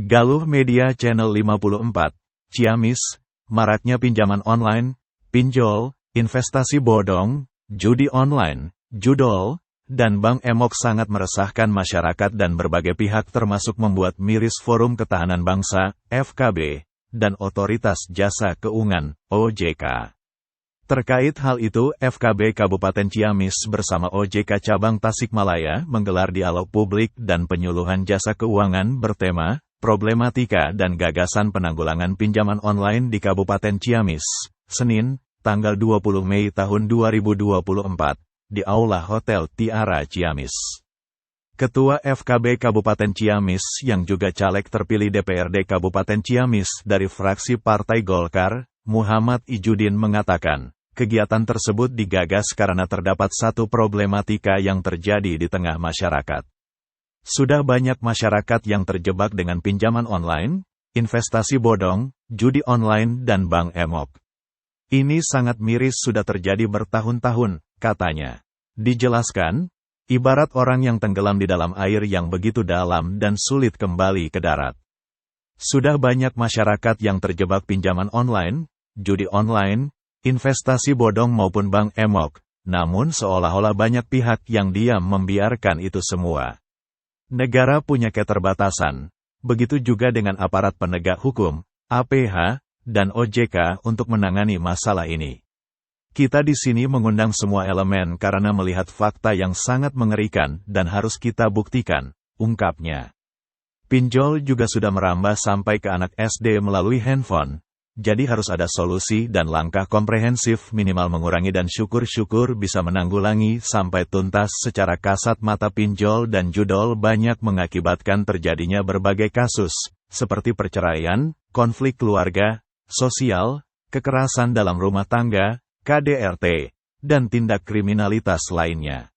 Galuh Media Channel 54, Ciamis, maraknya pinjaman online, pinjol, investasi bodong, judi online, judol, dan bank emok sangat meresahkan masyarakat dan berbagai pihak termasuk membuat miris Forum Ketahanan Bangsa, FKB, dan Otoritas Jasa Keuangan, OJK. Terkait hal itu, FKB Kabupaten Ciamis bersama OJK Cabang Tasikmalaya menggelar dialog publik dan penyuluhan jasa keuangan bertema, Problematika dan Gagasan Penanggulangan Pinjaman Online di Kabupaten Ciamis, Senin, tanggal 20 Mei tahun 2024, di Aula Hotel Tiara Ciamis. Ketua FKB Kabupaten Ciamis yang juga caleg terpilih DPRD Kabupaten Ciamis dari fraksi Partai Golkar, Muhammad Ijudin mengatakan, kegiatan tersebut digagas karena terdapat satu problematika yang terjadi di tengah masyarakat. Sudah banyak masyarakat yang terjebak dengan pinjaman online, investasi bodong, judi online dan bank emok. Ini sangat miris sudah terjadi bertahun-tahun, katanya. Dijelaskan, ibarat orang yang tenggelam di dalam air yang begitu dalam dan sulit kembali ke darat. Sudah banyak masyarakat yang terjebak pinjaman online, judi online, investasi bodong maupun bank emok, namun seolah-olah banyak pihak yang diam membiarkan itu semua. Negara punya keterbatasan, begitu juga dengan aparat penegak hukum, APH, dan OJK untuk menangani masalah ini. Kita di sini mengundang semua elemen karena melihat fakta yang sangat mengerikan dan harus kita buktikan, ungkapnya. Pinjol juga sudah merambah sampai ke anak SD melalui handphone. Jadi harus ada solusi dan langkah komprehensif minimal mengurangi dan syukur-syukur bisa menanggulangi sampai tuntas secara kasat mata pinjol dan judol banyak mengakibatkan terjadinya berbagai kasus, seperti perceraian, konflik keluarga, sosial, kekerasan dalam rumah tangga, KDRT, dan tindak kriminalitas lainnya.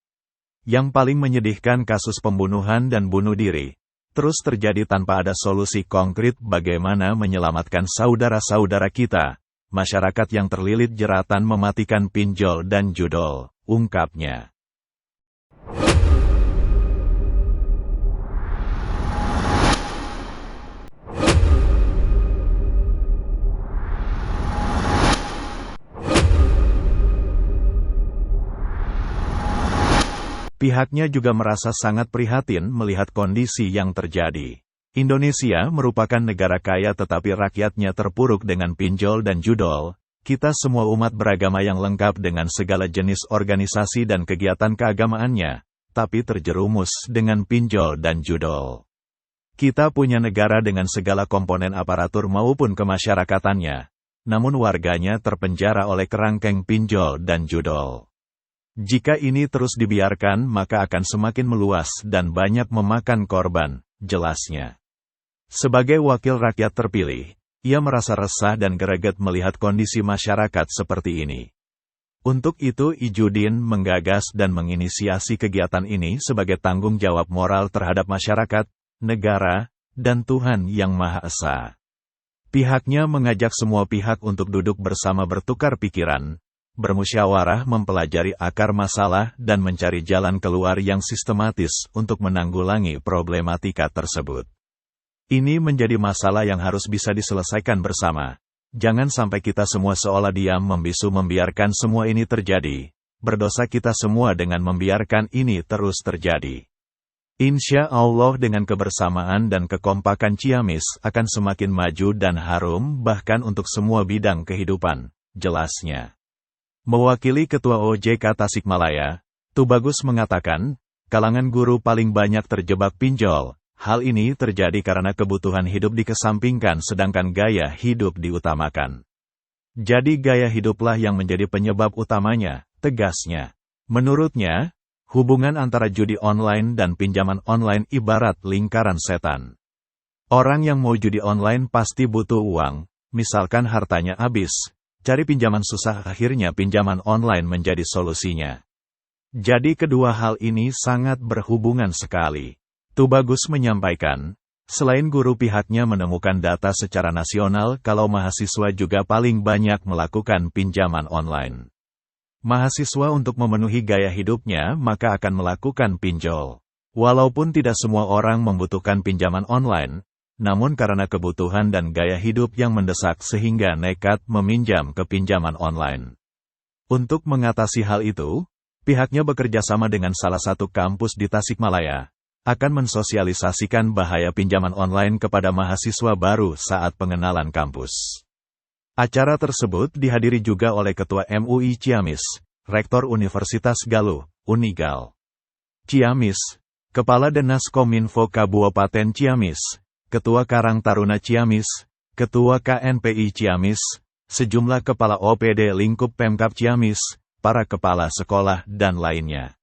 Yang paling menyedihkan kasus pembunuhan dan bunuh diri. Terus terjadi tanpa ada solusi konkret bagaimana menyelamatkan saudara-saudara kita, masyarakat yang terlilit jeratan mematikan pinjol dan judol, ungkapnya. Pihaknya juga merasa sangat prihatin melihat kondisi yang terjadi. Indonesia merupakan negara kaya tetapi rakyatnya terpuruk dengan pinjol dan judol. Kita semua umat beragama yang lengkap dengan segala jenis organisasi dan kegiatan keagamaannya, tapi terjerumus dengan pinjol dan judol. Kita punya negara dengan segala komponen aparatur maupun kemasyarakatannya, namun warganya terpenjara oleh kerangkeng pinjol dan judol. Jika ini terus dibiarkan maka akan semakin meluas dan banyak memakan korban, jelasnya. Sebagai wakil rakyat terpilih, ia merasa resah dan greget melihat kondisi masyarakat seperti ini. Untuk itu Ijudin menggagas dan menginisiasi kegiatan ini sebagai tanggung jawab moral terhadap masyarakat, negara, dan Tuhan Yang Maha Esa. Pihaknya mengajak semua pihak untuk duduk bersama bertukar pikiran, bermusyawarah mempelajari akar masalah dan mencari jalan keluar yang sistematis untuk menanggulangi problematika tersebut. Ini menjadi masalah yang harus bisa diselesaikan bersama. Jangan sampai kita semua seolah diam membisu membiarkan semua ini terjadi. Berdosa kita semua dengan membiarkan ini terus terjadi. Insya Allah dengan kebersamaan dan kekompakan Ciamis akan semakin maju dan harum bahkan untuk semua bidang kehidupan, jelasnya. Mewakili Ketua OJK Tasikmalaya, Tubagus mengatakan, kalangan guru paling banyak terjebak pinjol. Hal ini terjadi karena kebutuhan hidup dikesampingkan sedangkan gaya hidup diutamakan. Jadi gaya hiduplah yang menjadi penyebab utamanya, tegasnya. Menurutnya, hubungan antara judi online dan pinjaman online ibarat lingkaran setan. Orang yang mau judi online pasti butuh uang, misalkan hartanya habis. Cari pinjaman susah akhirnya pinjaman online menjadi solusinya. Jadi kedua hal ini sangat berhubungan sekali. Tubagus menyampaikan, selain guru pihaknya menemukan data secara nasional kalau mahasiswa juga paling banyak melakukan pinjaman online. Mahasiswa untuk memenuhi gaya hidupnya maka akan melakukan pinjol. Walaupun tidak semua orang membutuhkan pinjaman online, namun karena kebutuhan dan gaya hidup yang mendesak sehingga nekat meminjam ke pinjaman online. Untuk mengatasi hal itu, pihaknya bekerja sama dengan salah satu kampus di Tasikmalaya, akan mensosialisasikan bahaya pinjaman online kepada mahasiswa baru saat pengenalan kampus. Acara tersebut dihadiri juga oleh Ketua MUI Ciamis, Rektor Universitas Galuh, Unigal Ciamis, Kepala Dinas Kominfo Kabupaten Ciamis, Ketua Karang Taruna Ciamis, Ketua KNPI Ciamis, sejumlah kepala OPD lingkup Pemkab Ciamis, para kepala sekolah dan lainnya.